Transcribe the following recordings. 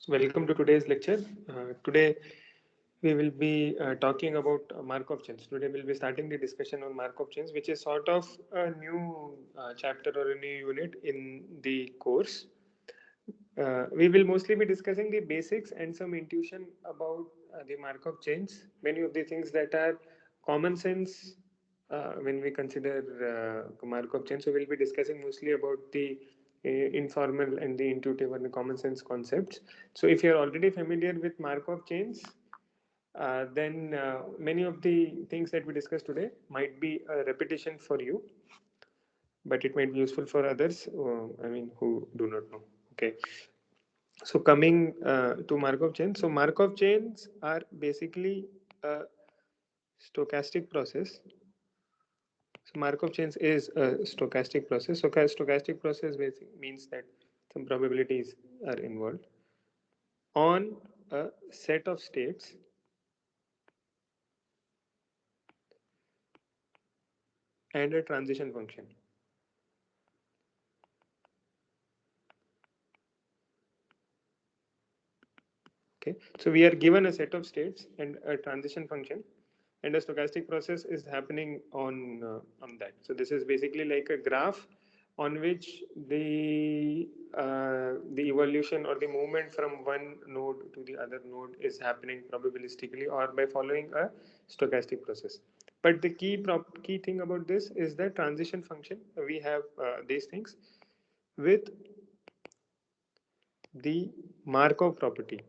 So welcome to today's lecture. Today we will be talking about Markov chains. Today we'll be starting the discussion on Markov chains, which is sort of a new chapter or a new unit in the course. We will mostly be discussing the basics and some intuition about the Markov chains. Many of the things that are common sense when we consider Markov chains. So we'll be discussing mostly about the informal and the intuitive and the common sense concepts. So if you're already familiar with Markov chains, then many of the things that we discussed today might be a repetition for you, but it might be useful for others. Who do not know. Okay. So coming to Markov chains, so Markov chains are basically a stochastic process. So Markov chains is a stochastic process. So stochastic process basically means that some probabilities are involved on a set of states and a transition function. Okay, so we are given a set of states and a transition function, and a stochastic process is happening on that. So this is basically like a graph on which the evolution or the movement from one node to the other node is happening probabilistically or by following a stochastic process. But the key thing about this is the transition function. We have these things with the Markov property.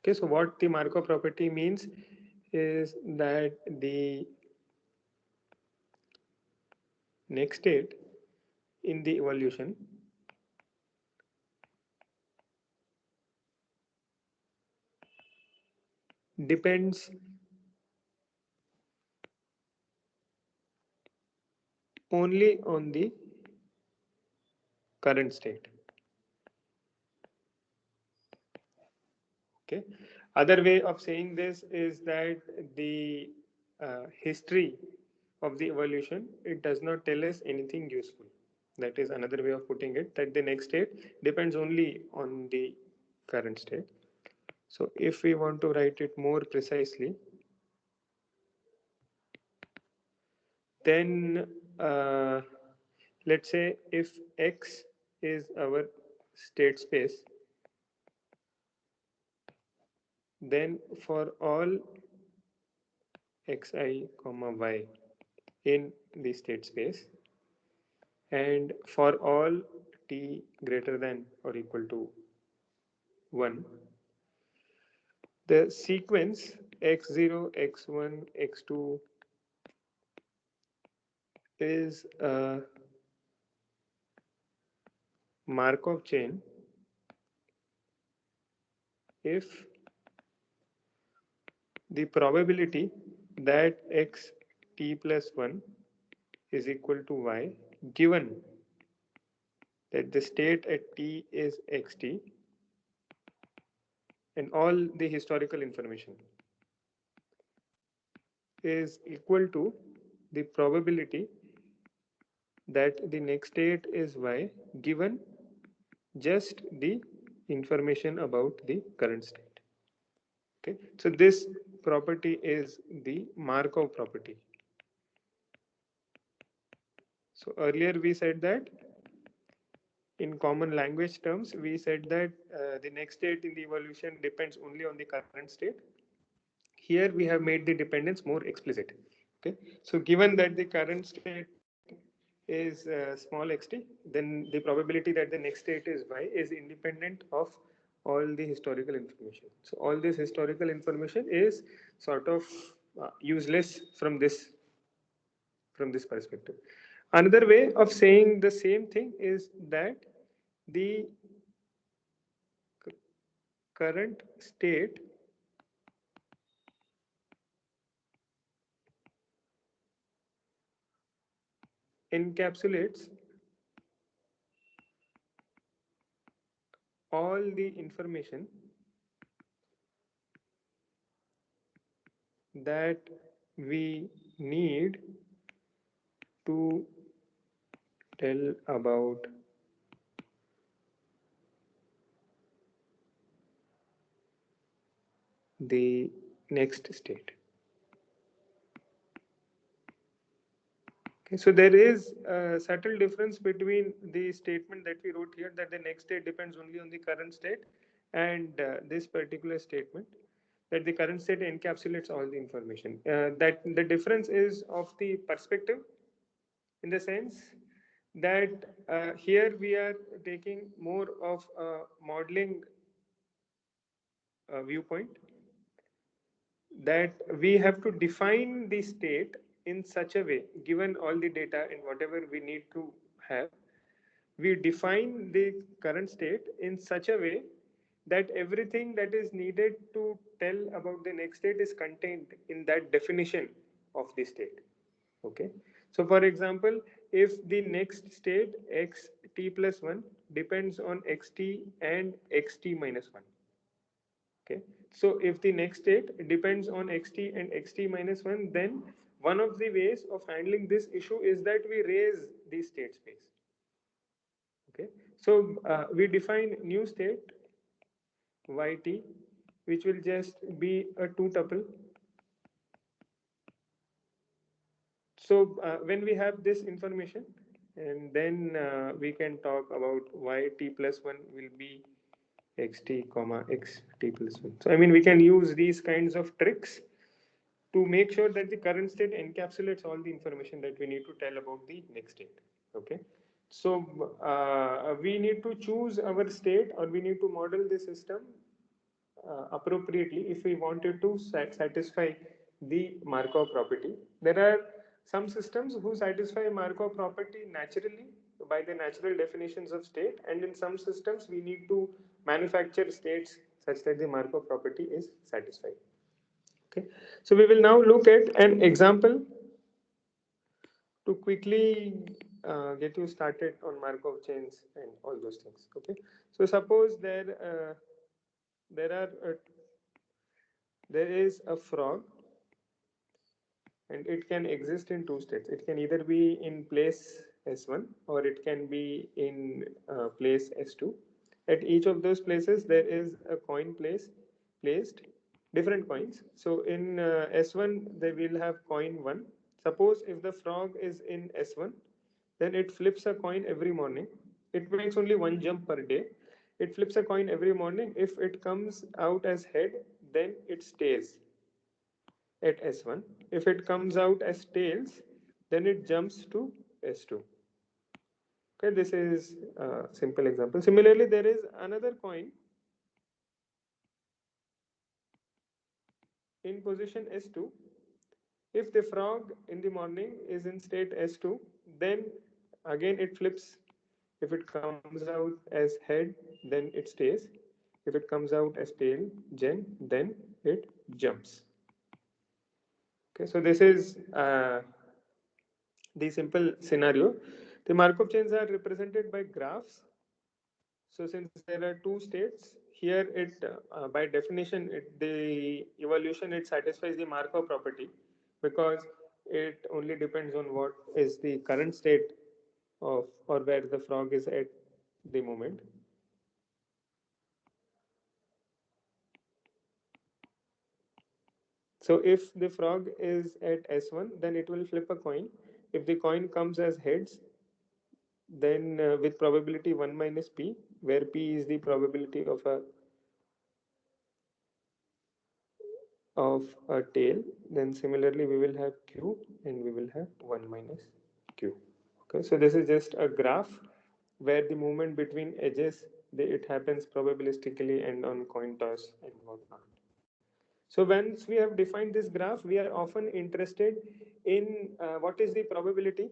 Okay, so what the Markov property means is that the next state in the evolution depends only on the current state. Okay. Other way of saying this is that the history of the evolution, it does not tell us anything useful. That is another way of putting it, that the next state depends only on the current state. So if we want to write it more precisely, then let's say if X is our state space, then for all xi comma y in the state space, and for all t greater than or equal to 1, the sequence x0, x1, x2 is a Markov chain if the probability that x t plus 1 is equal to y, given that the state at t is xt and all the historical information is equal to the probability that the next state is y, given just the information about the current state. Okay, so this property is the Markov property. So earlier we said that in common language terms, we said that the next state in the evolution depends only on the current state. Here we have made the dependence more explicit. Okay, so given that the current state is small xt, then the probability that the next state is y is independent of all the historical information. So all this historical information is sort of useless from this perspective. Another way of saying the same thing is that the current state encapsulates all the information that we need to tell about the next state. Okay, so there is a subtle difference between the statement that we wrote here, that the next state depends only on the current state, and this particular statement that the current state encapsulates all the information. That the difference is of the perspective, in the sense that here we are taking more of a modeling viewpoint, that we have to define the state in such a way, given all the data and whatever we need to have, we define the current state in such a way that everything that is needed to tell about the next state is contained in that definition of the state. Okay, so for example, if the next state xt plus 1 depends on xt and xt minus 1. Okay, so if the next state depends on xt and xt minus 1, then one of the ways of handling this issue is that we raise the state space. Okay, so we define new state yt, which will just be a two tuple. So when we have this information, and then we can talk about yt plus 1 will be xt comma xt plus 1. So I mean, we can use these kinds of tricks to make sure that the current state encapsulates all the information that we need to tell about the next state. Okay, so we need to choose our state, or we need to model the system appropriately if we wanted to satisfy the Markov property. There are some systems who satisfy Markov property naturally by the natural definitions of state, and in some systems we need to manufacture states such that the Markov property is satisfied. Okay, so we will now look at an example to quickly get you started on Markov chains and all those things. Okay, so suppose there are there is a frog, and it can exist in two states. It can either be in place S1 or it can be in place S2. At each of those places, there is a coin placed, different coins. So in S1, they will have coin 1. Suppose if the frog is in S1, then it flips a coin every morning. It makes only one jump per day. It flips a coin every morning. If it comes out as head, then it stays at S1. If it comes out as tails, then it jumps to S2. Okay, this is a simple example. Similarly, there is another coin in position S2. If the frog in the morning is in state S2, then again it flips. If it comes out as head, then it stays. If it comes out as tail, then it jumps. Okay, so this is the simple scenario. The Markov chains are represented by graphs. So since there are two states, here it by definition the evolution, it satisfies the Markov property, because it only depends on what is the current state of, or where the frog is at the moment. So if the frog is at S1, then it will flip a coin. If the coin comes as heads, then with probability 1 minus p, where p is the probability of a tail, then similarly we will have q and we will have 1 minus q. Okay, so this is just a graph where the movement between edges, it happens probabilistically and on coin toss and whatnot. So once we have defined this graph, we are often interested in what is the probability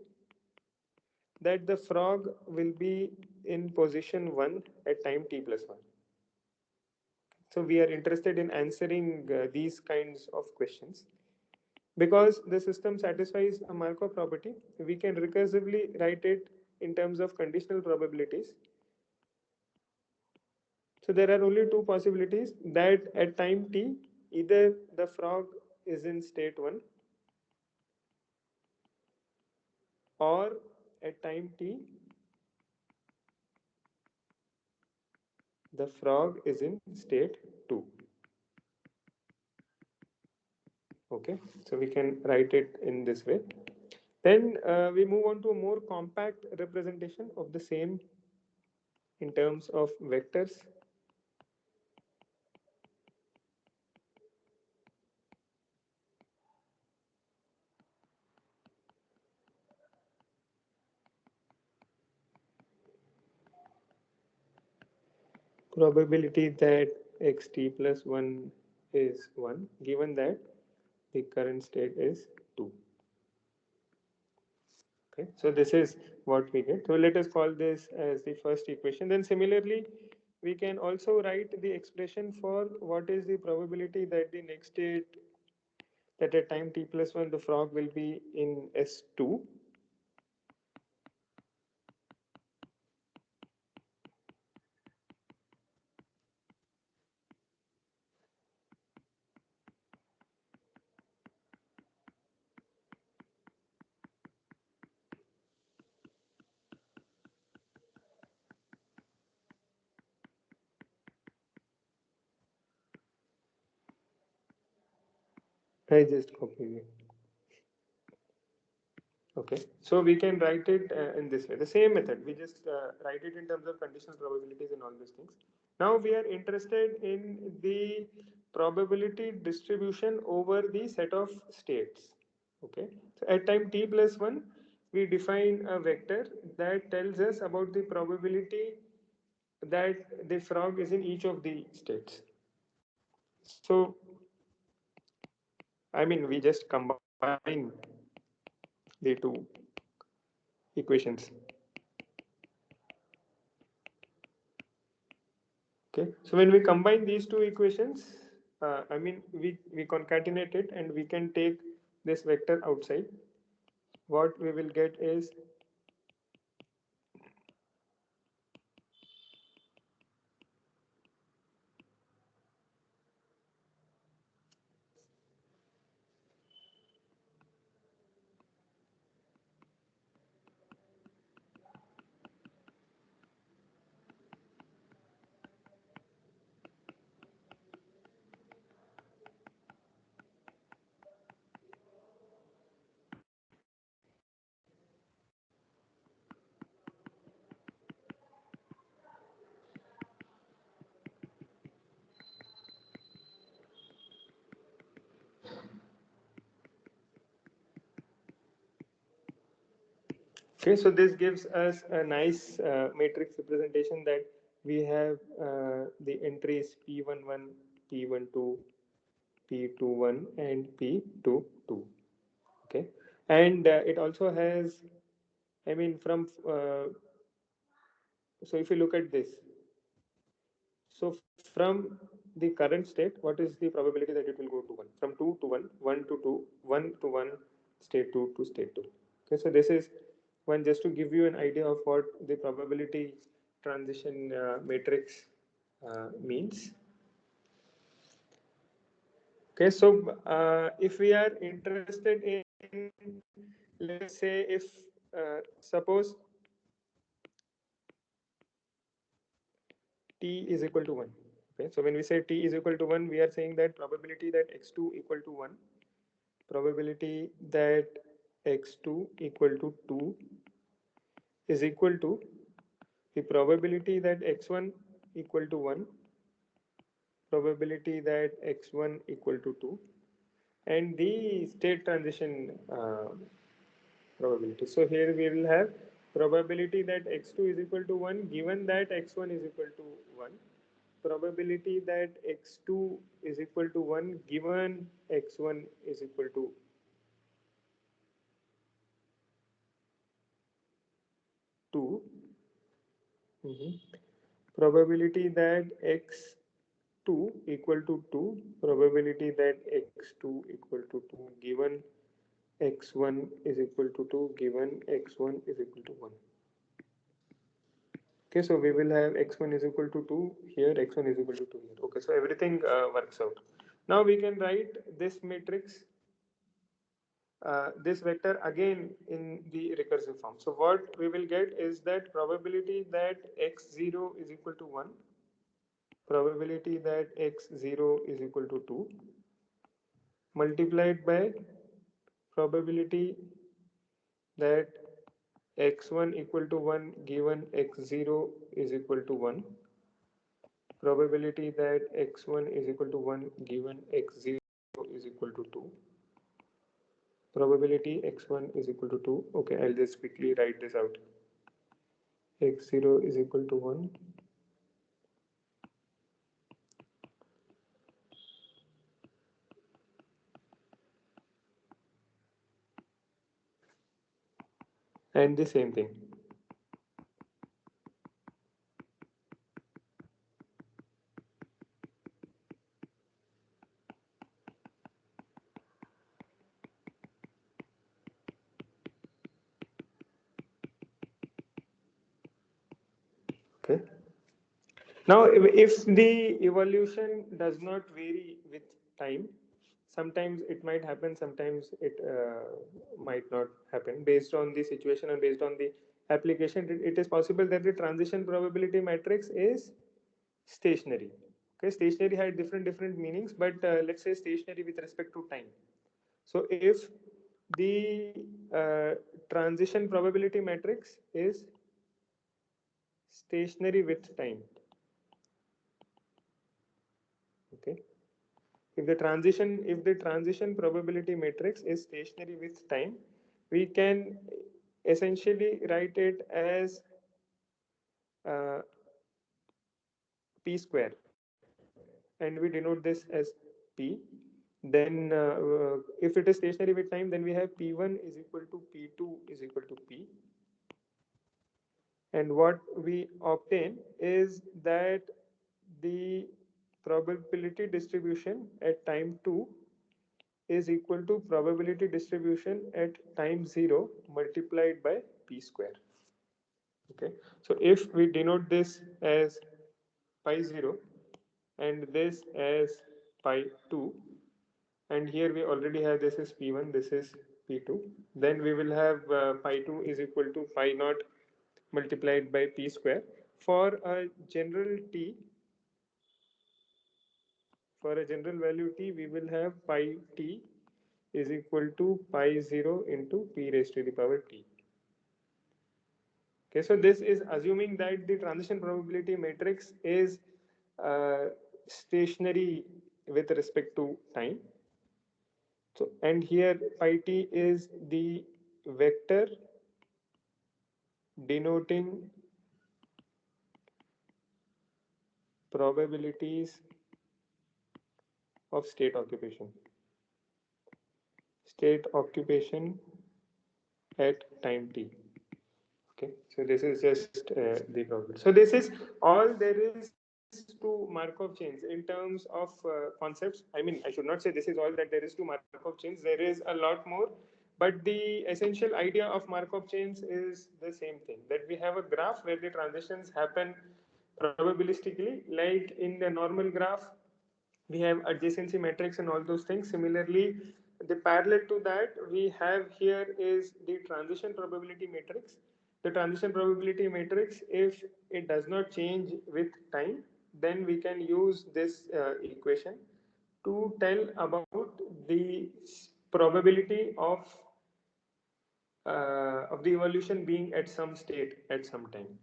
that the frog will be in position 1 at time t plus 1. So we are interested in answering these kinds of questions. Because the system satisfies a Markov property, we can recursively write it in terms of conditional probabilities. So there are only two possibilities, that at time t, either the frog is in state 1, or at time t, the frog is in state 2. Okay, so we can write it in this way. Then we move on to a more compact representation of the same in terms of vectors. Probability that xt plus 1 is 1 given that the current state is 2. Okay, so this is what we get. So let us call this as the first equation. Then similarly, we can also write the expression for what is the probability that the next state, that at time t plus 1 the frog will be in S2. I just copied it. Okay, so we can write it in this way. The same method, we just write it in terms of conditional probabilities and all these things. Now we are interested in the probability distribution over the set of states. Okay, so at time t plus 1, we define a vector that tells us about the probability that the frog is in each of the states. So, I mean, we just combine the two equations. Okay, so when we combine these two equations, I mean, we concatenate it and we can take this vector outside. What we will get is okay. So this gives us a nice matrix representation that we have the entries P11, P12, P21, and P22. Okay, and it also has, I mean, from so if you look at this, so from the current state, what is the probability that it will go to 1? From 2 to 1, 1 to 2, 1 to 1, state 2 to state 2. Okay, so this is one just to give you an idea of what the probability transition matrix means. Okay, so if we are interested in, let's say, if suppose t is equal to 1. Okay, so when we say t is equal to 1, we are saying that probability that x2 equal to 1, probability that x2 equal to 2 is equal to the probability that x1 equal to 1, probability that x1 equal to 2, and the state transition probability. So here we will have probability that x2 is equal to 1 given that x1 is equal to 1, probability that x2 is equal to 1 given x1 is equal to 2. Probability that x2 equal to 2, probability that x2 equal to 2 given x1 is equal to 2 given x1 is equal to 1. Okay, so we will have x1 is equal to 2 here, x1 is equal to 2 here. Okay, so everything works out. Now we can write this matrix, this vector again in the recursive form. So what we will get is that probability that x0 is equal to 1, probability that x0 is equal to 2 multiplied by probability that x1 equal to 1 given x0 is equal to 1, probability that x1 is equal to 1 given x0 is equal to 2, probability x1 is equal to 2. Okay, I'll just quickly write this out. X0 is equal to 1, and the same thing. Okay. Now, if the evolution does not vary with time, sometimes it might happen, sometimes it might not happen based on the situation and based on the application. It is possible that the transition probability matrix is stationary. Okay, stationary had different meanings, but let's say stationary with respect to time. So if the transition probability matrix is stationary with time, okay, if the transition probability matrix is stationary with time, we can essentially write it as uh, p square, and we denote this as p. Then if it is stationary with time, then we have p1 is equal to p2 is equal to p, and what we obtain is that the probability distribution at time 2 is equal to probability distribution at time 0 multiplied by p square. Okay, so if we denote this as pi 0 and this as pi 2, and here we already have this is p1, this is p2, then we will have pi 2 is equal to pi naught multiplied by p square. For a general t, for a general value t, we will have pi t is equal to pi 0 into p raised to the power t. Okay, so this is assuming that the transition probability matrix is uh, stationary with respect to time. So, and here pi t is the vector denoting probabilities of state occupation. State occupation at time t. Okay, so this is just the probability. So this is all there is to Markov chains in terms of concepts. I mean, I should not say this is all that there is to Markov chains. There is a lot more, but the essential idea of Markov chains is the same thing, that we have a graph where the transitions happen probabilistically, like in the normal graph we have adjacency matrix and all those things. Similarly, the parallel to that we have here is the transition probability matrix. The transition probability matrix, if it does not change with time, then we can use this equation to tell about the probability of the evolution being at some state at some time.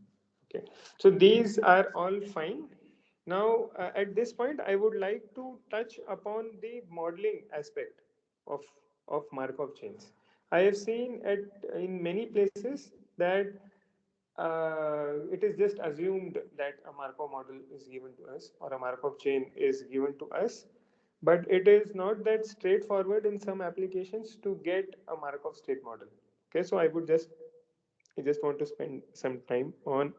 Okay, so these are all fine. Now at this point I would like to touch upon the modeling aspect of Markov chains. I have seen at in many places that it is just assumed that a Markov model is given to us or a Markov chain is given to us, but it is not that straightforward in some applications to get a Markov state model. Okay, so I just want to spend some time on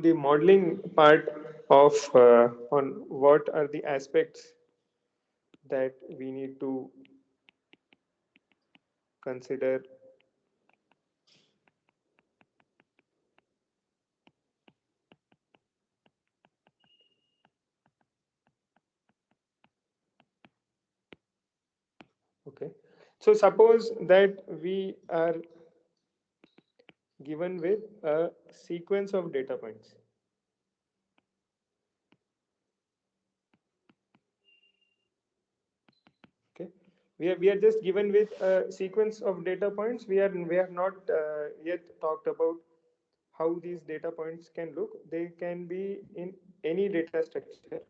the modeling part of on what are the aspects that we need to consider. Okay, so suppose that we are given with a sequence of data points. We are just given with a sequence of data points. We have not yet talked about how these data points can look. They can be in any data structure.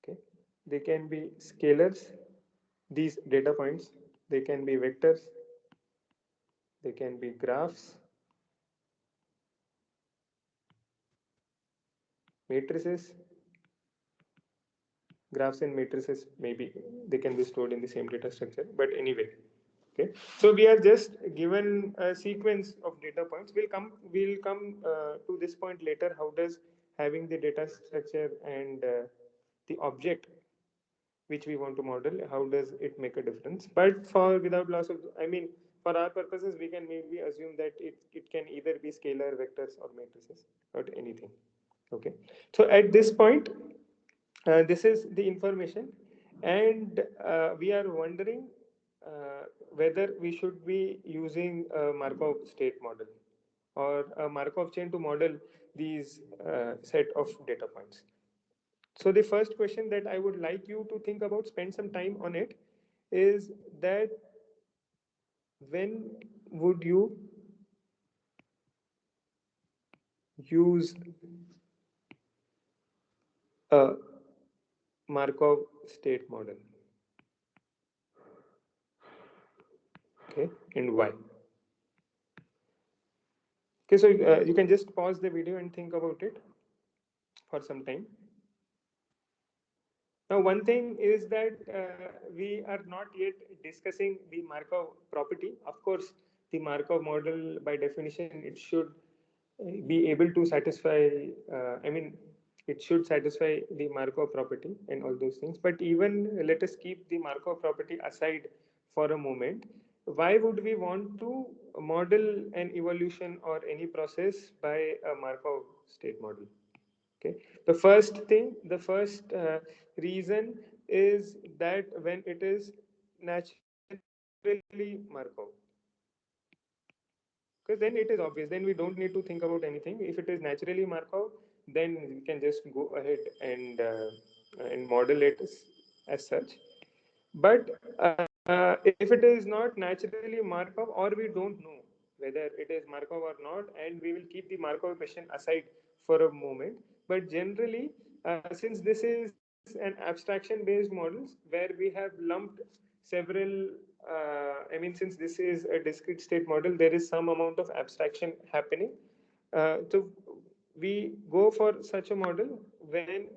Okay, they can be scalars. These data points. They can be vectors. They can be graphs, matrices. Graphs and matrices, maybe they can be stored in the same data structure. But anyway, okay. So we are just given a sequence of data points. We'll come to this point later. How does having the data structure and the object which we want to model, how does it make a difference? But for without loss of, I mean, for our purposes, we can maybe assume that it can either be scalar, vectors, or matrices, or anything. Okay. So at this point, this is the information, and we are wondering whether we should be using a Markov state model or a Markov chain to model these set of data points. So the first question that I would like you to think about, spend some time on it, is that when would you use a Markov state model? Okay, and why? Okay, so you can just pause the video and think about it for some time. Now, one thing is that we are not yet discussing the Markov property. Of course, the Markov model, by definition, it should be able to satisfy, it should satisfy the Markov property and all those things. But even let us keep the Markov property aside for a moment. Why would we want to model an evolution or any process by a Markov state model? Okay, the first reason is that when it is naturally Markov, because then it is obvious, then we don't need to think about anything. If it is naturally Markov, then we can just go ahead and model it as such. But if it is not naturally Markov, or we don't know whether it is Markov or not, and we will keep the Markov question aside for a moment. But generally, since this is an abstraction-based models where we have lumped several, since this is a discrete state model, there is some amount of abstraction happening. So we go for such a model when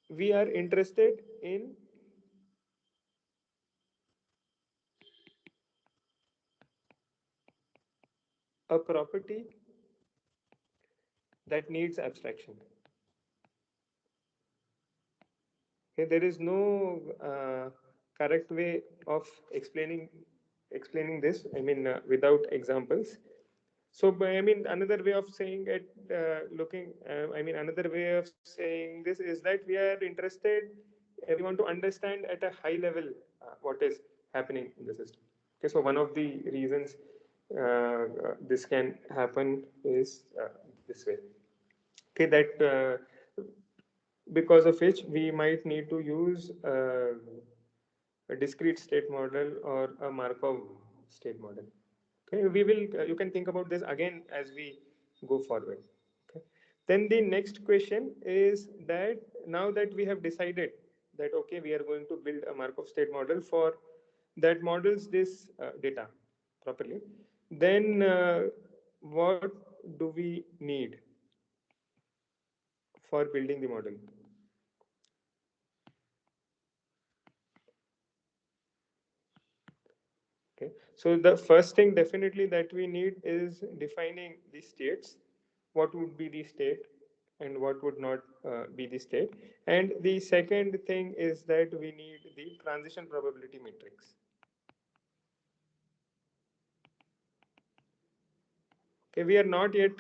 we are interested in a property that needs abstraction. Okay, there is no correct way of explaining this. Without examples. So, another way of saying it, another way of saying this is that we are interested. We want to understand at a high level what is happening in the system. Okay, so one of the reasons this can happen is this way. Okay, that because of which we might need to use a discrete state model or a Markov state model. Okay, we will. You can think about this again as we go forward. Okay. Then the next question is that now that we have decided that okay, we are going to build a Markov state model for that models this data properly, then what do we need for building the model? Okay, so the first thing definitely that we need is defining the states. What would be the state and what would not be the state? And the second thing is that we need the transition probability matrix. Okay, we are not yet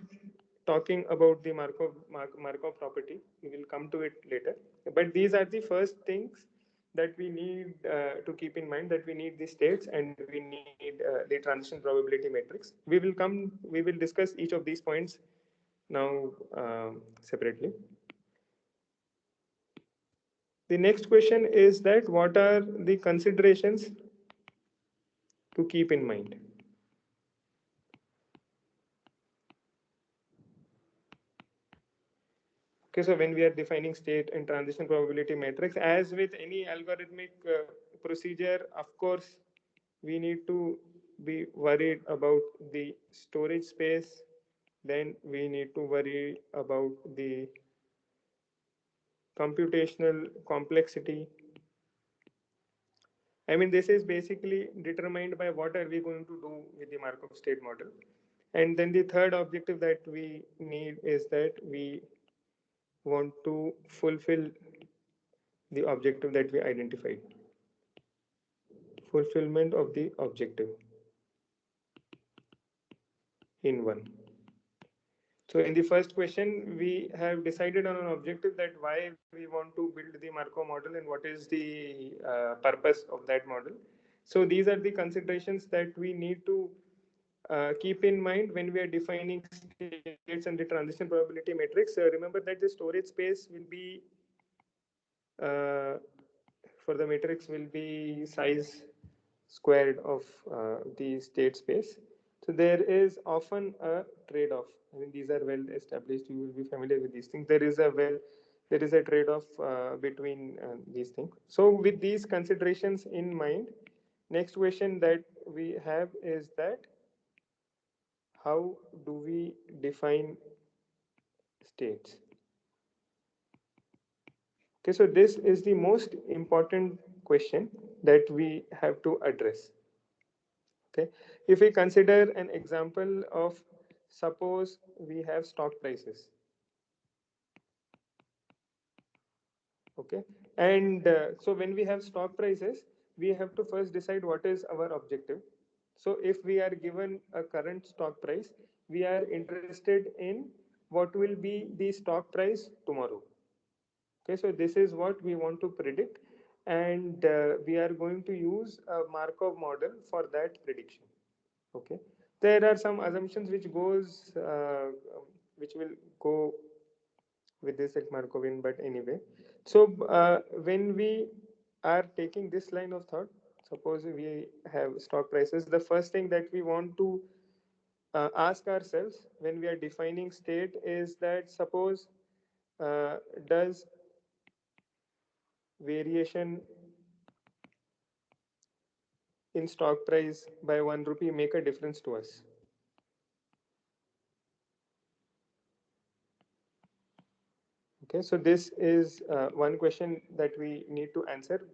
talking about the Markov property. We will come to it later. But these are the first things that we need to keep in mind, that we need the states and we need the transition probability matrix. We will discuss each of these points now separately. The next question is that what are the considerations to keep in mind? Okay, so when we are defining state and transition probability matrix, as with any algorithmic procedure, of course, we need to be worried about the storage space. Then we need to worry about the computational complexity. I mean, this is basically determined by what are we going to do with the Markov state model. And then the third objective that we need is that we want to fulfill the objective that we identified. Fulfillment of the objective in one. So in the first question, we have decided on an objective that why we want to build the Markov model and what is the purpose of that model. So these are the considerations that we need to keep in mind when we are defining states and the transition probability matrix. Remember that the storage space will be uh, for the matrix will be size squared of the state space. So there is often a trade-off. I mean, these are well established. You will be familiar with these things. There is a trade-off between these things. So with these considerations in mind, next question that we have is that how do we define states? Okay, so this is the most important question that we have to address. Okay, if we consider an example of, suppose we have stock prices. Okay, and so when we have stock prices, we have to first decide what is our objective. So if we are given a current stock price, we are interested in what will be the stock price tomorrow. Okay, so this is what we want to predict, and we are going to use a Markov model for that prediction. Okay, there are some assumptions which will go with this at Markovian, but anyway. So when we are taking this line of thought, suppose we have stock prices, the first thing that we want to ask ourselves when we are defining state is that, suppose does variation in stock price by 1 rupee make a difference to us? Okay, so this is one question that we need to answer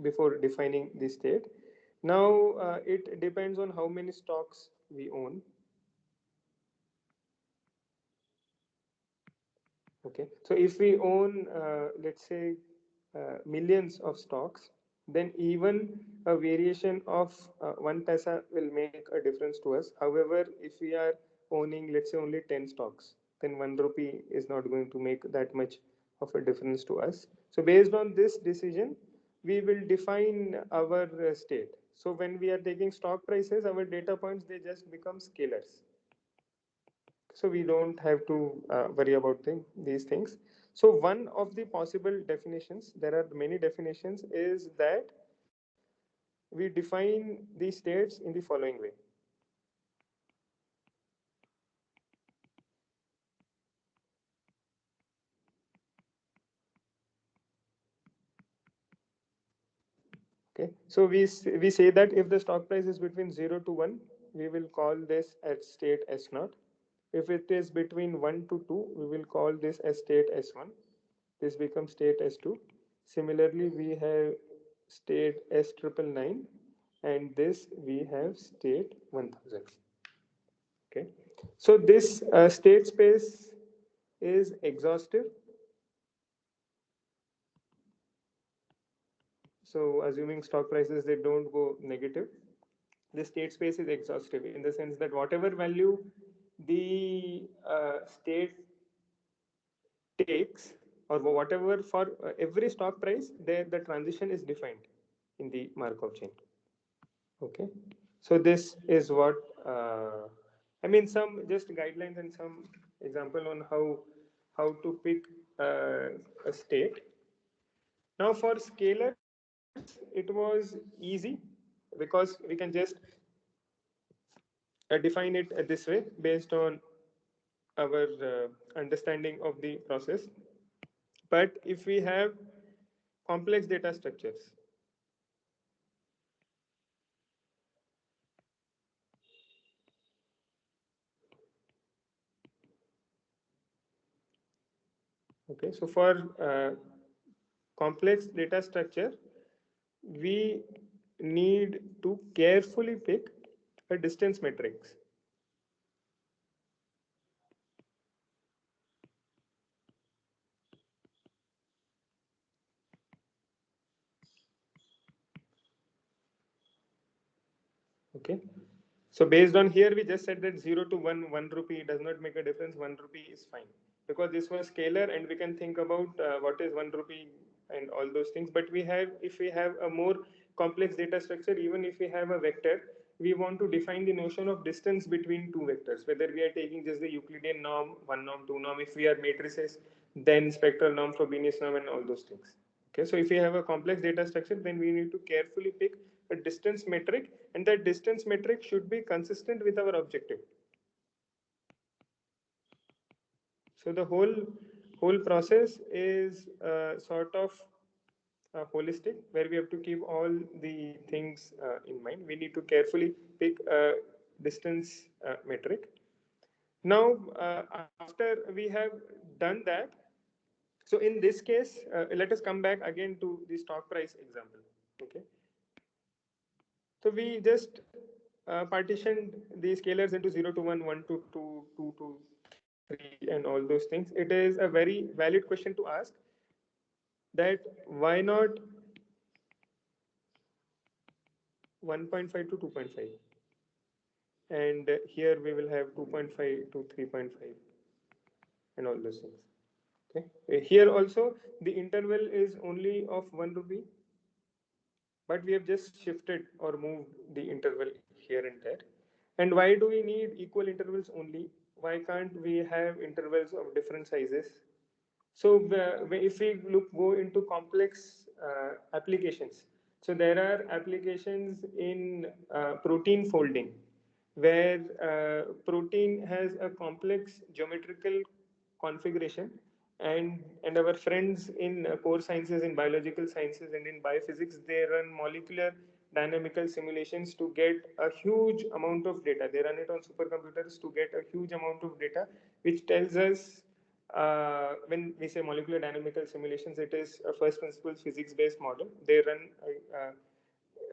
before defining the state. Now, it depends on how many stocks we own. Okay, so if we own, let's say, millions of stocks, then even a variation of 1 paisa will make a difference to us. However, if we are owning, let's say, only 10 stocks, then 1 rupee is not going to make that much of a difference to us. So based on this decision, we will define our state. So when we are taking stock prices, our data points, they just become scalars. So we don't have to worry about these things. So one of the possible definitions, there are many definitions, is that we define the states in the following way. Okay, so we say that if the stock price is between 0 to 1, we will call this as state S naught. If it is between 1 to 2, we will call this as state S1. This becomes state S2. Similarly, we have state S999, and this we have state 1000. Okay, so this state space is exhaustive. So assuming stock prices, they don't go negative, the state space is exhaustive in the sense that whatever value the state takes, or whatever, for every stock price, there the transition is defined in the Markov chain. Okay, so this is what I mean, some just guidelines and some example on how to pick a state. Now for scalars, it was easy because we can just define it this way based on our understanding of the process. But if we have complex data structures, okay, so for complex data structure, we need to carefully pick a distance matrix. Okay. So based on here, we just said that 0 to 1, 1 rupee does not make a difference. 1 rupee is fine because this was scalar, and we can think about what is 1 rupee and all those things. But we have, if we have a more complex data structure, even if we have a vector, we want to define the notion of distance between two vectors, whether we are taking just the Euclidean norm, one norm, two norm, if we are matrices, then spectral norm, Frobenius norm, and all those things. Okay, so if we have a complex data structure, then we need to carefully pick a distance metric, and that distance metric should be consistent with our objective. So the whole process is sort of holistic, where we have to keep all the things in mind. We need to carefully pick a distance metric. Now, after we have done that, so in this case, let us come back again to the stock price example. Okay. So we just partitioned the scalars into 0 to 1, 1 to 2, 2 to 3, and all those things. It is a very valid question to ask that why not 1.5 to 2.5? And here we will have 2.5 to 3.5 and all those things. Okay. Here also the interval is only of 1 rupee, but we have just shifted or moved the interval here and there. And why do we need equal intervals only? Why can't we have intervals of different sizes? So if we go into complex applications, so there are applications in protein folding, where protein has a complex geometrical configuration, and our friends in core sciences, in biological sciences, and in biophysics, they run molecular dynamical simulations to get a huge amount of data. They run it on supercomputers to get a huge amount of data, which tells us, when we say molecular dynamical simulations, it is a first principles physics based model. They run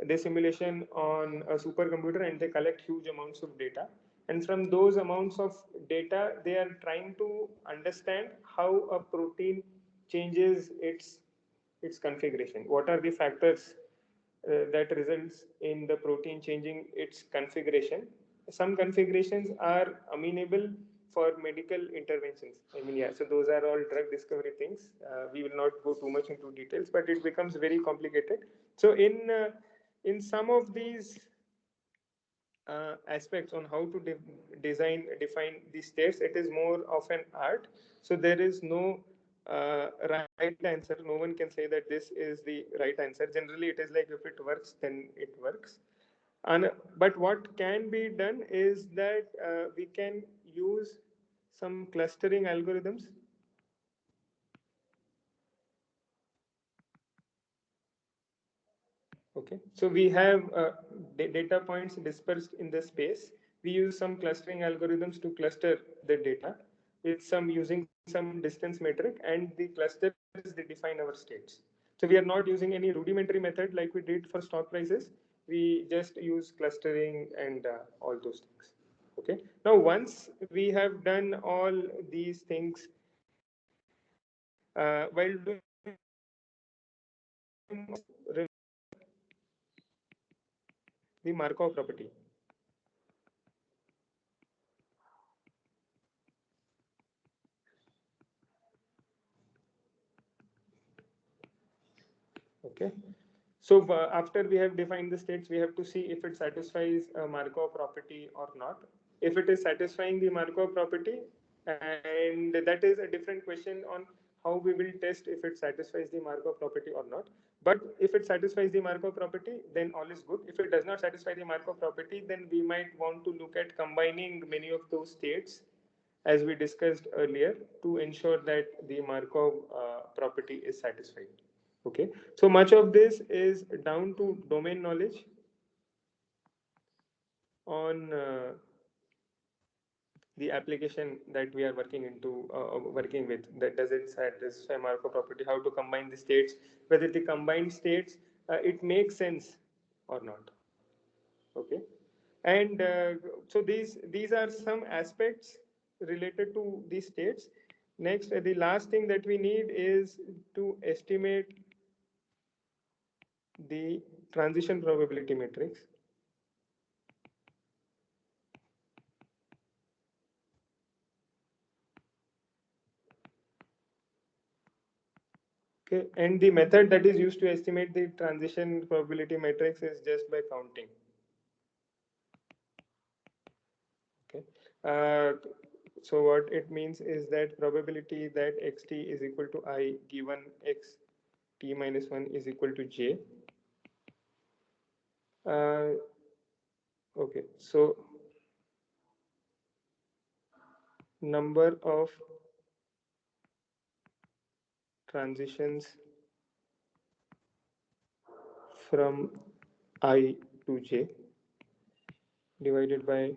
the simulation on a supercomputer, and they collect huge amounts of data, and from those amounts of data they are trying to understand how a protein changes its configuration. What are the factors that results in the protein changing its configuration? Some configurations are amenable for medical interventions. I mean, yeah, so those are all drug discovery things. We will not go too much into details, but it becomes very complicated. So in some of these aspects on how to define these states, it is more of an art. So there is no right answer. No one can say that this is the right answer. Generally it is like, if it works, then it works. And but what can be done is that we can use some clustering algorithms. Okay, so we have data points dispersed in the space. We use some clustering algorithms to cluster the data with some using some distance metric, and the clusters, they define our states. So we are not using any rudimentary method like we did for stock prices. We just use clustering and all those things. Okay. Now, once we have done all these things, while doing the Markov property. Okay. So after we have defined the states, we have to see if it satisfies a Markov property or not. If it is satisfying the Markov property, and that is a different question on how we will test if it satisfies the Markov property or not. But if it satisfies the Markov property, then all is good. If it does not satisfy the Markov property, then we might want to look at combining many of those states, as we discussed earlier, to ensure that the Markov property is satisfied. Okay, so much of this is down to domain knowledge on the application that we are working with. That does it satisfy Markov property? How to combine the states? Whether the combined states it makes sense or not. Okay, and so these are some aspects related to these states. Next, the last thing that we need is to estimate the transition probability matrix. Okay, and the method that is used to estimate the transition probability matrix is just by counting. Okay, so what it means is that probability that xt is equal to I given x t minus 1 is equal to j. Uh, okay, so number of transitions from I to j divided by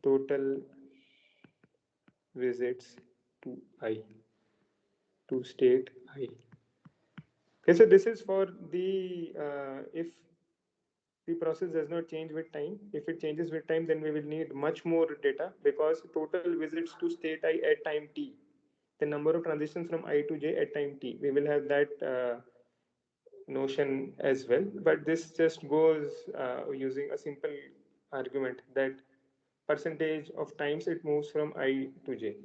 total visits to I, to state I. Okay, so this is for the if the process does not change with time. If it changes with time, then we will need much more data, because total visits to state I at time t, the number of transitions from I to j at time t, we will have that notion as well. But this just goes using a simple argument that percentage of times it moves from I to j.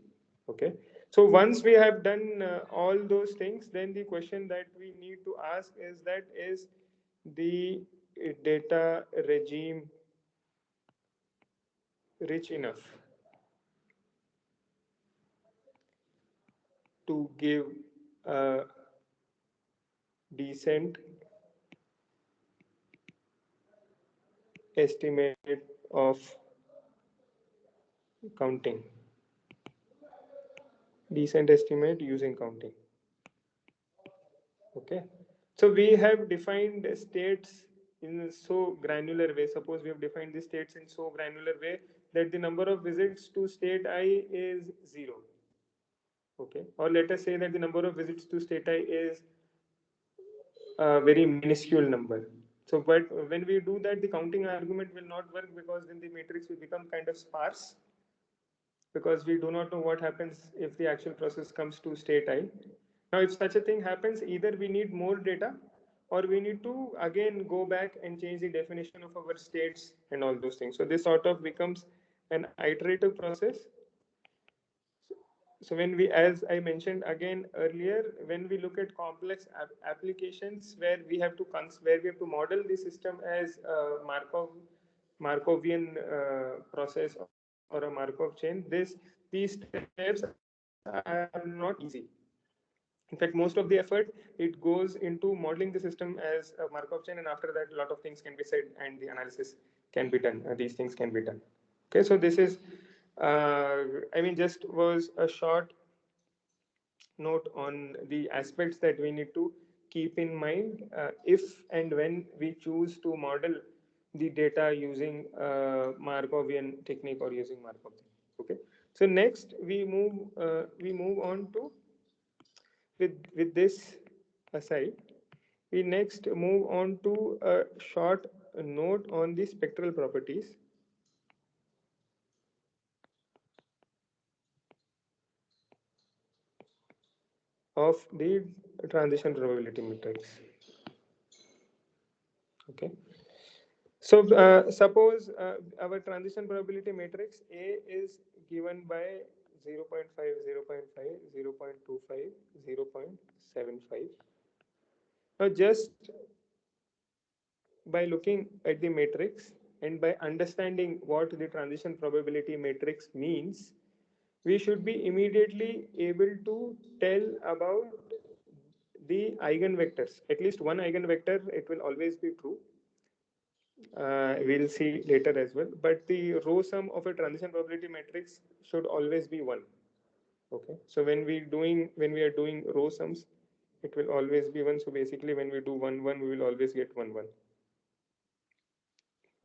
Okay, so once we have done all those things, then the question that we need to ask is that is the data regime rich enough to give a decent estimate of counting, decent estimate using counting. Okay, so we have defined states in so granular way. Suppose we have defined the states in so granular way that the number of visits to state I is 0. Okay, or let us say that the number of visits to state I is a very minuscule number. So, but when we do that, the counting argument will not work, because then the matrix will become kind of sparse, because we do not know what happens if the actual process comes to state I. Now, if such a thing happens, either we need more data, or we need to again go back and change the definition of our states and all those things. So this sort of becomes an iterative process. So when we, as I mentioned again earlier, when we look at complex applications where we have to model the system as a Markovian process or a Markov chain, these steps are not easy. In fact, most of the effort it goes into modeling the system as a Markov chain, and after that, a lot of things can be said and the analysis can be done. These things can be done. Okay, so this is, I mean, just was a short note on the aspects that we need to keep in mind if and when we choose to model the data using Markovian technique or using Markov. Okay, so next we move on to, with this aside, we next move on to a short note on the spectral properties of the transition probability matrix. Okay, so suppose our transition probability matrix A is given by 0 0.5, 0 0.5, 0 0.25, 0 0.75. Now, just by looking at the matrix and by understanding what the transition probability matrix means, we should be immediately able to tell about the eigenvectors. At least one eigenvector, it will always be true. We'll see later as well. But the row sum of a transition probability matrix should always be one. Okay. So when we are doing row sums, it will always be one. So basically, when we do 1 1, we will always get 1 1.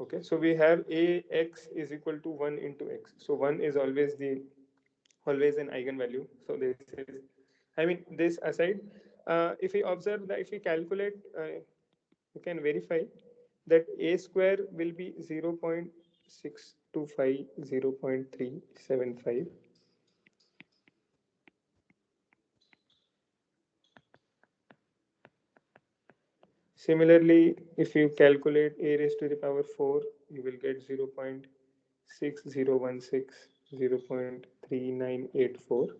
Okay. So we have ax is equal to 1 into x. So 1 is always an eigenvalue. So this is, I mean, this aside, if we observe that, if we calculate, you can verify that a square will be 0.625, 0.375. Similarly, if you calculate a raised to the power 4, you will get 0.6016, 0.3984.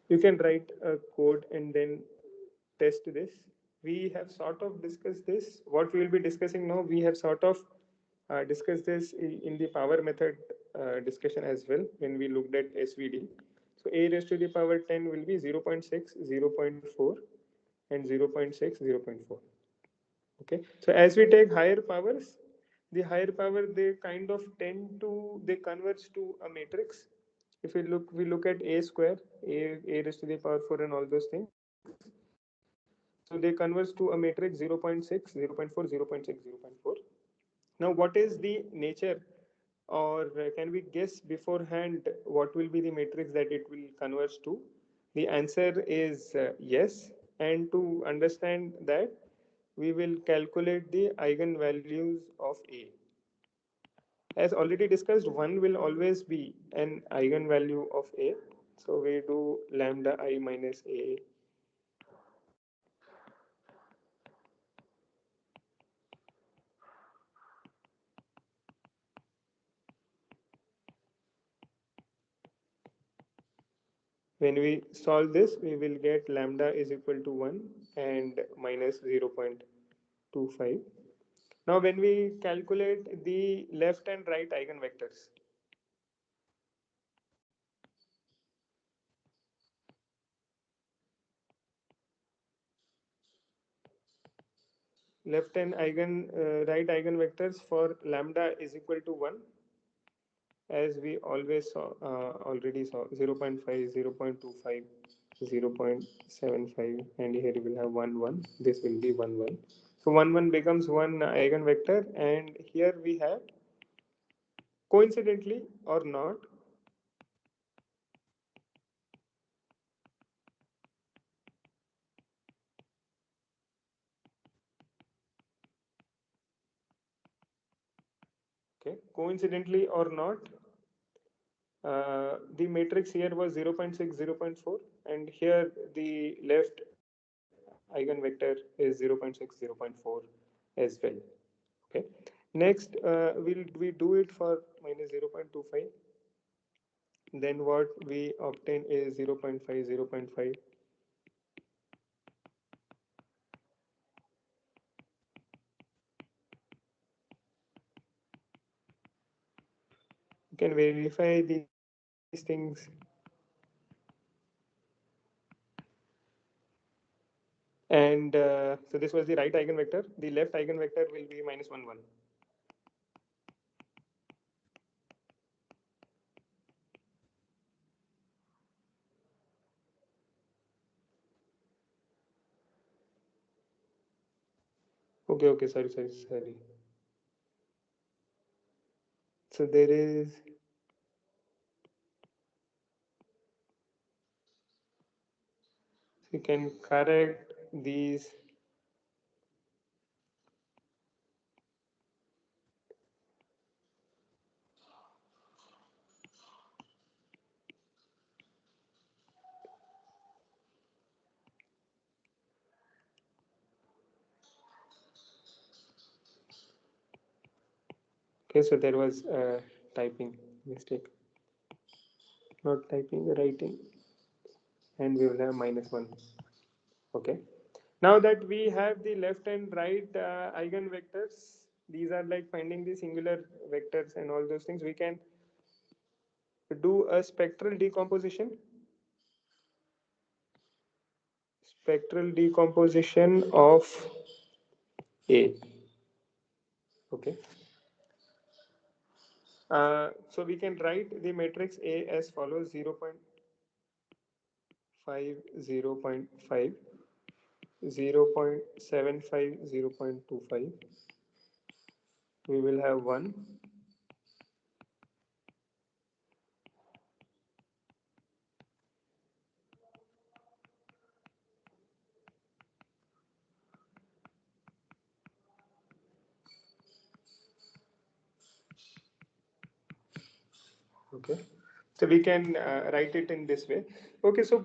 You can write a code and then test this. We have sort of discussed this. What we will be discussing now, we have sort of discussed this in the power method discussion as well when we looked at SVD. So a raised to the power 10 will be 0.6, 0.4, and 0.6, 0.4. Okay. So as we take higher powers, the higher power, they kind of tend to, they converge to a matrix. If we look at a square, a raised to the power 4 and all those things. So they converge to a matrix 0.6, 0.4, 0.6, 0.4. Now, what is the nature, or can we guess beforehand what will be the matrix that it will converge to? The answer is yes. And to understand that, we will calculate the eigenvalues of A. As already discussed, 1 will always be an eigenvalue of A. So we do lambda I minus A. When we solve this, we will get lambda is equal to 1 and minus 0.25. Now, when we calculate the left and right eigenvectors, left and right eigenvectors for lambda is equal to 1, as we always saw, already saw 0.5, 0.25, 0.75, and here we will have 1 1. This will be 1 1. So 1 1 becomes one eigenvector, and here we have, coincidentally or not, okay, coincidentally or not, the matrix here was 0.6, 0.4, and here the left eigenvector is 0.6, 0.4 as well. Okay. Next, will we do it for minus 0.25? Then what we obtain is 0.5, 0.5. You can verify these things. And so this was the right eigenvector. The left eigenvector will be minus 1, 1. Okay, okay, sorry, sorry, sorry. So there is, you can correct these. Okay, so there was a typing mistake. Not typing, writing. And we will have minus 1. Okay. Now that we have the left and right eigenvectors, these are like finding the singular vectors and all those things. We can do a spectral decomposition of A. Okay. So we can write the matrix A as follows: 0.5, 0.5, 0.75, 0.25. We will have 1. Okay. So we can write it in this way. Okay. So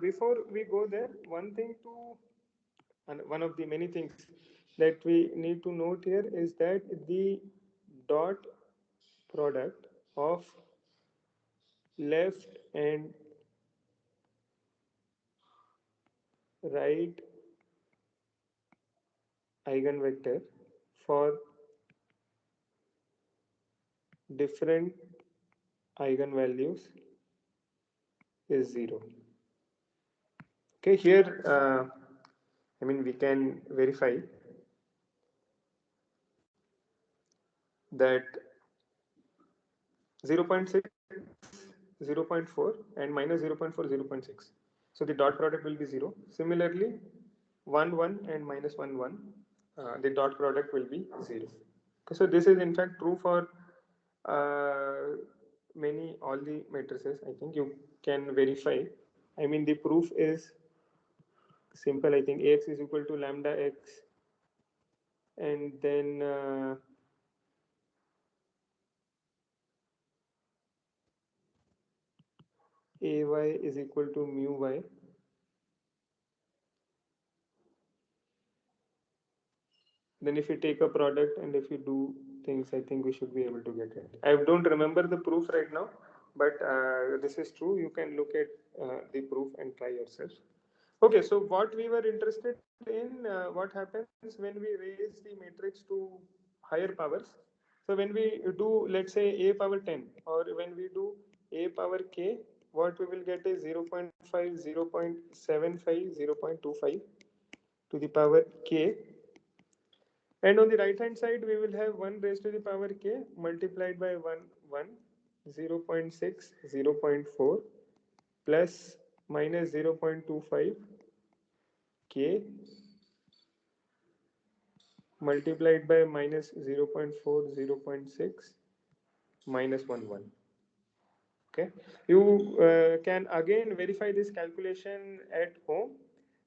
before we go there, one thing to, and one of the many things that we need to note here is that the dot product of left and right eigenvector for different eigenvalues is 0. Okay, here we can verify that 0.6, 0.4 and minus 0.4, 0.6. So the dot product will be 0. Similarly, 1, 1 and minus 1, 1, the dot product will be 0. Okay, so this is in fact true for all the matrices. I think you can verify. The proof is simple. I think Ax is equal to lambda x, and then Ay is equal to mu y. Then if you take a product and if you do things, I think we should be able to get it. I don't remember the proof right now, but this is true. You can look at the proof and try yourself. Okay, so what we were interested in, what happens when we raise the matrix to higher powers. So when we do, let's say, a power 10, or when we do a power k, what we will get is 0.5, 0.75, 0.25 to the power k. And on the right hand side, we will have 1 raised to the power k multiplied by 1, 1, 0.6, 0.4 plus minus 0.25 k multiplied by minus 0.4, 0.6 minus 1, 1. Okay, you can again verify this calculation at home.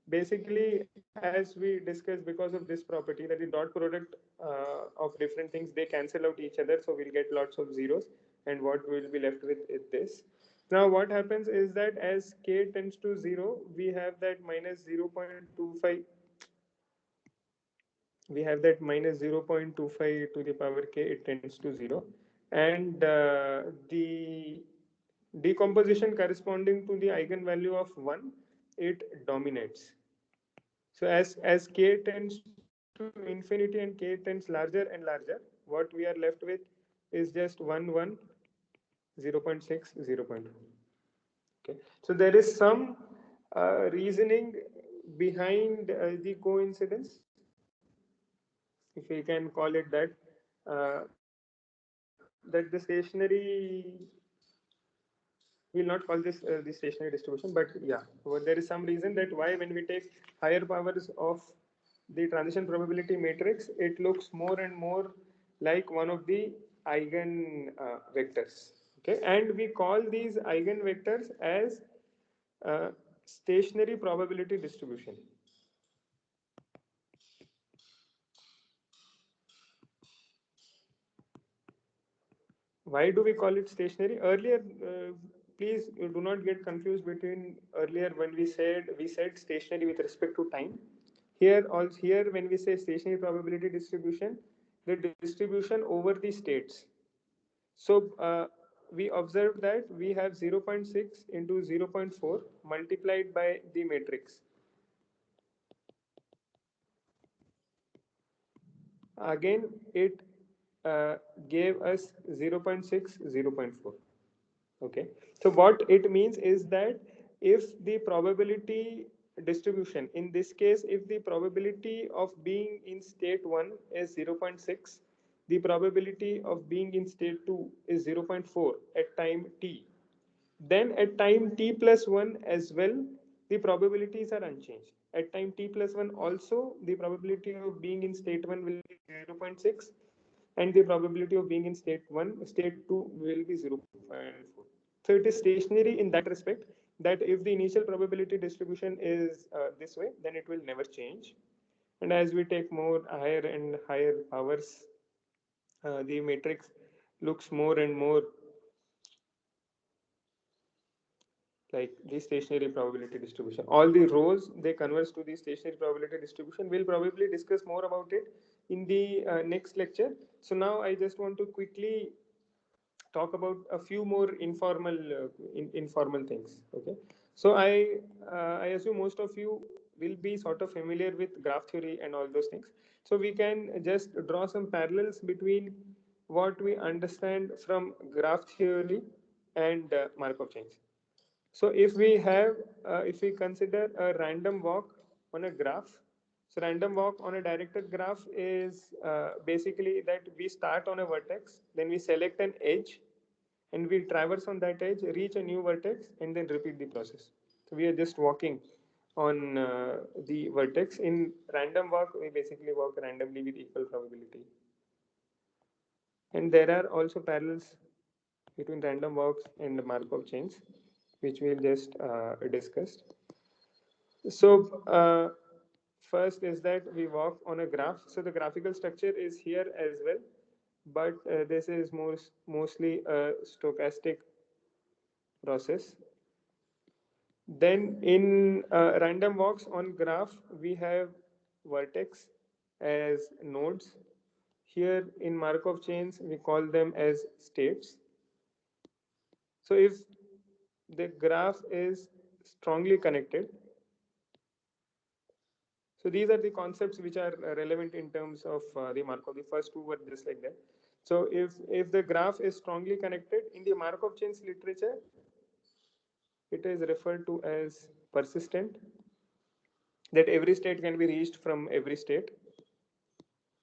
Basically, as we discussed, because of this property that the dot product of different things, they cancel out each other, so we'll get lots of zeros, and what we'll be left with is this. Now what happens is that as k tends to 0, we have that minus 0.25, minus 0.25 to the power k, it tends to 0, and the decomposition corresponding to the eigenvalue of 1, it dominates. So as k tends to infinity and k tends larger and larger, what we are left with is just 1, 1, 0.6, 0.1. Okay, so there is some reasoning behind the coincidence, if we can call it that, that the stationary, we'll not call this the stationary distribution, but yeah, well, there is some reason that why when we take higher powers of the transition probability matrix, it looks more and more like one of the eigen vectors. Okay, and we call these eigenvectors as stationary probability distribution. Why do we call it stationary? Earlier, please do not get confused between earlier when we said stationary with respect to time. Here when we say stationary probability distribution, the distribution over the states. So we observed that we have 0.6 into 0.4 multiplied by the matrix. Again, it gave us 0.6, 0.4. Okay, so what it means is that if the probability distribution, in this case, if the probability of being in state 1 is 0.6, the probability of being in state 2 is 0.4 at time t, then at time t plus 1 as well, the probabilities are unchanged. At time t plus 1 also, the probability of being in state 1 will be 0.6, and the probability of being in state 1, state 2 will be 0.4. So it is stationary in that respect, that if the initial probability distribution is this way, then it will never change. And as we take more higher and higher powers, the matrix looks more and more like the stationary probability distribution. All the rows, they converge to the stationary probability distribution. We'll probably discuss more about it in the next lecture. So now I just want to quickly talk about a few more informal things. Okay, so I assume most of you will be sort of familiar with graph theory and all those things. So we can just draw some parallels between what we understand from graph theory and Markov chains. So if we consider a random walk on a graph, so random walk on a directed graph is basically that we start on a vertex, then we select an edge, and we traverse on that edge, reach a new vertex, and then repeat the process. So we are just walking on the vertex. In random walk, we basically walk randomly with equal probability. And there are also parallels between random walks and Markov chains, which we'll just discuss. So first is that we walk on a graph. So the graphical structure is here as well, but this is mostly a stochastic process. Then in random walks on graph, we have vertex as nodes. Here in Markov chains, we call them as states. So if the graph is strongly connected, so these are the concepts which are relevant in terms of the Markov. The first two were just like that. So if the graph is strongly connected, in the Markov chains literature, it is referred to as persistent, that every state can be reached from every state,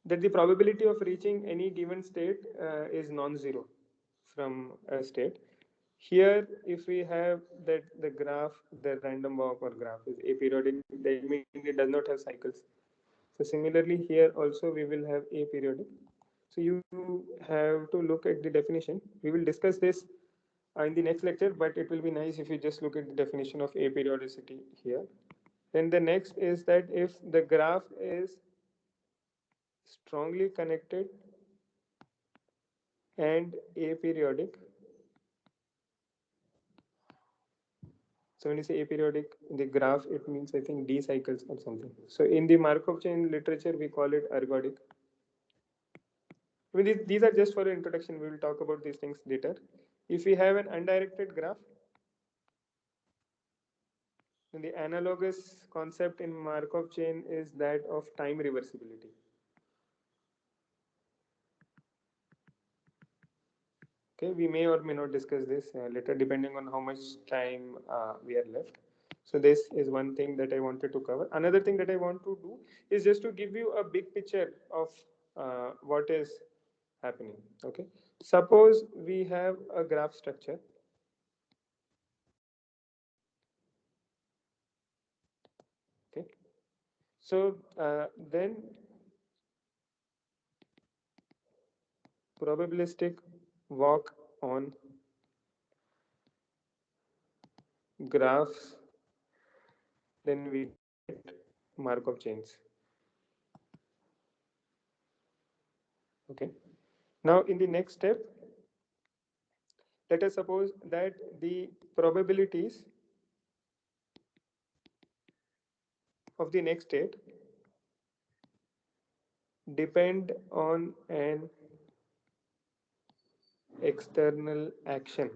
that the probability of reaching any given state is non-zero from a state. Here, if we have that the graph, the random walk or graph is aperiodic, that means it does not have cycles. So similarly, here also we will have aperiodic. So you have to look at the definition. We will discuss this in the next lecture, but it will be nice if you just look at the definition of aperiodicity here. Then the next is that if the graph is strongly connected and aperiodic. So when you say aperiodic in the graph, it means I think d cycles or something. So in the Markov chain literature, we call it ergodic. I mean, these are just for an introduction. We will talk about these things later. If we have an undirected graph, then the analogous concept in Markov chain is that of time reversibility. Okay, we may or may not discuss this later depending on how much time we are left. So this is one thing that I wanted to cover. Another thing that I want to do is just to give you a big picture of what is happening. Okay, suppose we have a graph structure. Okay, so then probabilistic walk on graphs, then we get Markov chains. Okay, now in the next step, let us suppose that the probabilities of the next state depend on an external action.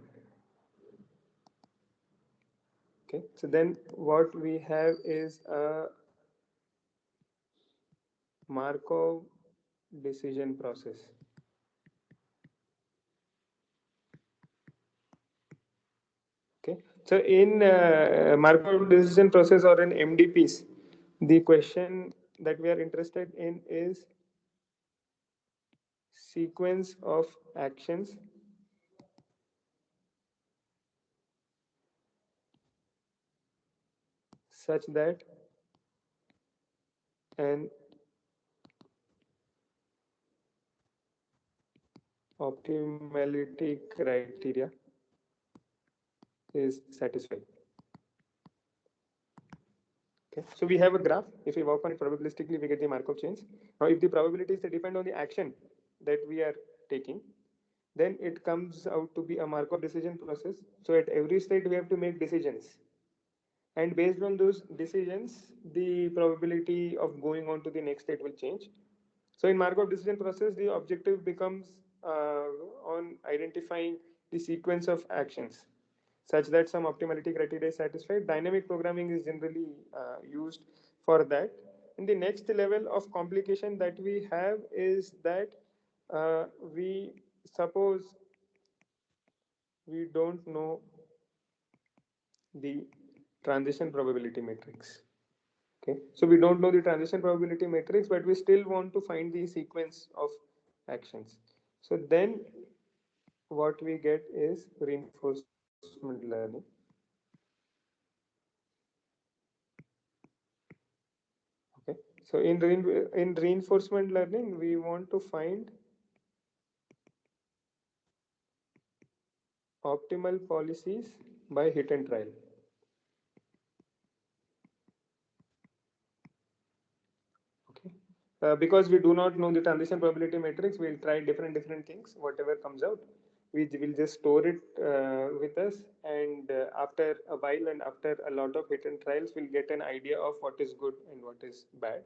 Okay, so then what we have is a Markov decision process. Okay, so in Markov decision process or in MDPs, the question that we are interested in is sequence of actions such that an optimality criteria is satisfied. Okay, so we have a graph. If we work on it probabilistically, we get the Markov chains. Now, if the probabilities they depend on the action that we are taking, then it comes out to be a Markov decision process. So at every state, we have to make decisions. And based on those decisions, the probability of going on to the next state will change. So in Markov decision process, the objective becomes on identifying the sequence of actions such that some optimality criteria is satisfied. Dynamic programming is generally used for that. And the next level of complication that we have is that we suppose we don't know the transition probability matrix. Okay, so we don't know the transition probability matrix, but we still want to find the sequence of actions. So then what we get is reinforcement learning. Okay, so in reinforcement learning, we want to find optimal policies by hit and trial. Okay, because we do not know the transition probability matrix, we'll try different things. Whatever comes out, we will just store it with us, and after a while and after a lot of hit and trials, we'll get an idea of what is good and what is bad.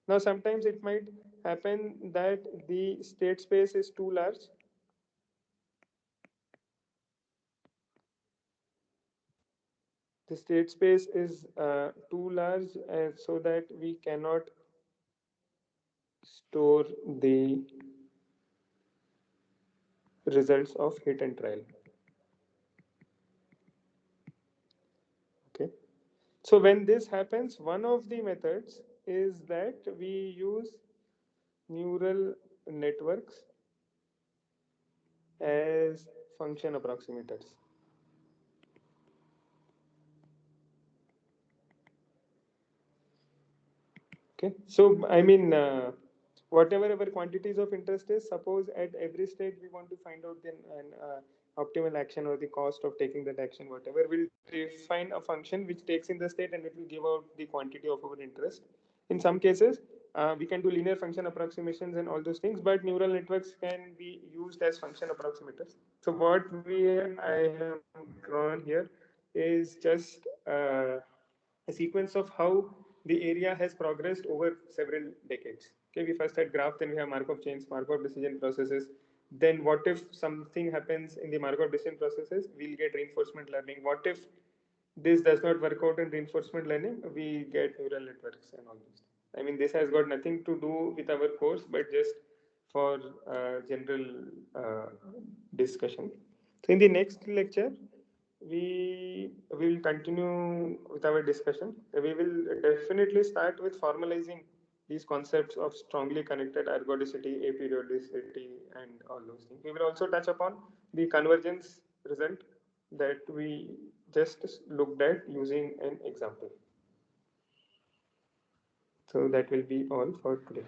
Now, sometimes it might happen that the state space is too large. The state space is too large so that we cannot store the results of hit and trial. Okay. So when this happens, one of the methods is that we use neural networks as function approximators. Okay, so I mean, whatever our quantities of interest is, suppose at every state we want to find out then an optimal action or the cost of taking that action, whatever, we'll define a function which takes in the state and it will give out the quantity of our interest. In some cases, we can do linear function approximations and all those things, but neural networks can be used as function approximators. So what I have drawn here is just a sequence of how the area has progressed over several decades. Okay, we first had graph, then we have Markov chains, Markov decision processes. Then what if something happens in the Markov decision processes? We'll get reinforcement learning. What if this does not work out in reinforcement learning? We get neural networks and all this. I mean, this has got nothing to do with our course, but just for general discussion. So in the next lecture, we will continue with our discussion. We will definitely start with formalizing these concepts of strongly connected ergodicity, aperiodicity, and all those things. We will also touch upon the convergence result that we just looked at using an example. So that will be all for today.